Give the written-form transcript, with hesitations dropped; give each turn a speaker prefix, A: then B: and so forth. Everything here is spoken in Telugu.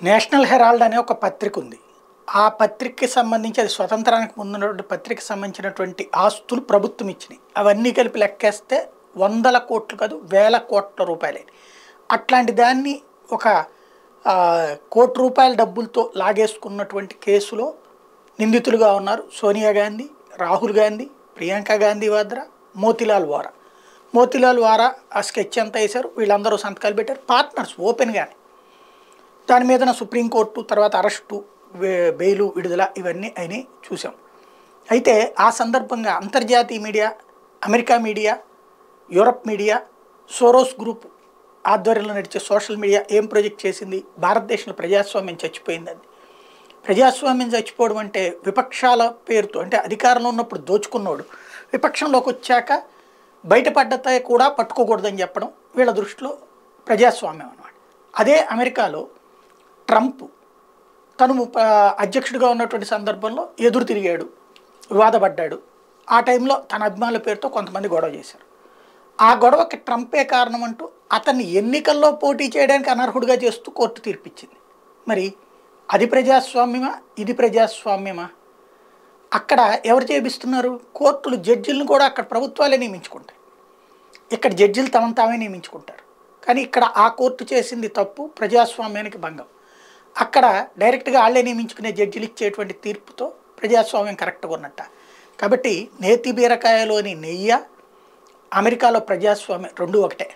A: నేషనల్ హెరాల్డ్ అనే ఒక పత్రిక ఉంది. ఆ పత్రికకి సంబంధించి అది స్వతంత్రానికి ముందున్నటువంటి పత్రికకి సంబంధించినటువంటి ఆస్తులు ప్రభుత్వం ఇచ్చినాయి. అవన్నీ కలిపి లెక్కేస్తే వందల కోట్లు కాదు వేల కోట్ల రూపాయలే. అట్లాంటి దాన్ని ఒక కోటి రూపాయల డబ్బులతో లాగేసుకున్నటువంటి కేసులో నిందితులుగా ఉన్నారు సోనియా గాంధీ, రాహుల్ గాంధీ, ప్రియాంక గాంధీ వాద్రా, మోతీలాల్ వోరా. మోతీలాల్ వోరా ఆ స్కెచ్ అంతా వేశారు, వీళ్ళందరూ సంతకాలు పెట్టారు, పార్ట్నర్స్ ఓపెన్గానే. దాని మీద సుప్రీంకోర్టు తర్వాత అరెస్టు, బెయిలు, విడుదల ఇవన్నీ అయినాయి చూసాం. అయితే ఆ సందర్భంగా అంతర్జాతీయ media, America media, Europe media, Soros group ఆధ్వర్యంలో నడిచే సోషల్ మీడియా ఏం ప్రొజెక్ట్ చేసింది, భారతదేశంలో ప్రజాస్వామ్యం చచ్చిపోయిందని. ప్రజాస్వామ్యం చచ్చిపోవడం అంటే విపక్షాల పేరుతో, అంటే అధికారంలో ఉన్నప్పుడు దోచుకున్నోడు విపక్షంలోకి వచ్చాక బయటపడ్డతే కూడా పట్టుకోకూడదని చెప్పడం వీళ్ళ దృష్టిలో ప్రజాస్వామ్యం అన్నమాట. అదే అమెరికాలో ట్రంప్ తను అధ్యక్షుడిగా ఉన్నటువంటి సందర్భంలో ఎదురు తిరిగాడు, వివాదపడ్డాడు. ఆ టైంలో తన అభిమానుల పేరుతో కొంతమంది గొడవ చేశారు. ఆ గొడవకి ట్రంపే కారణం అంటూ అతన్ని ఎన్నికల్లో పోటీ చేయడానికి అనర్హుడిగా చేస్తూ కోర్టు తీర్పిచ్చింది. మరి అది ప్రజాస్వామ్యమా, ఇది ప్రజాస్వామ్యమా? అక్కడ ఎవరు చేపిస్తున్నారు? కోర్టులు జడ్జిలను కూడా అక్కడ ప్రభుత్వాలే నియమించుకుంటాయి, ఇక్కడ జడ్జిలు తమను తామే నియమించుకుంటారు. కానీ ఇక్కడ ఆ కోర్టు చేసింది తప్పు, ప్రజాస్వామ్యానికి భంగం. అక్కడ డైరెక్ట్గా వాళ్ళే నియమించుకునే జడ్జిలు ఇచ్చేటువంటి తీర్పుతో ప్రజాస్వామ్యం కరెక్ట్గా ఉన్నట్ట. కాబట్టి నేతి బీరకాయలోని నెయ్యి, అమెరికాలో ప్రజాస్వామ్యం రెండూ ఒకటే.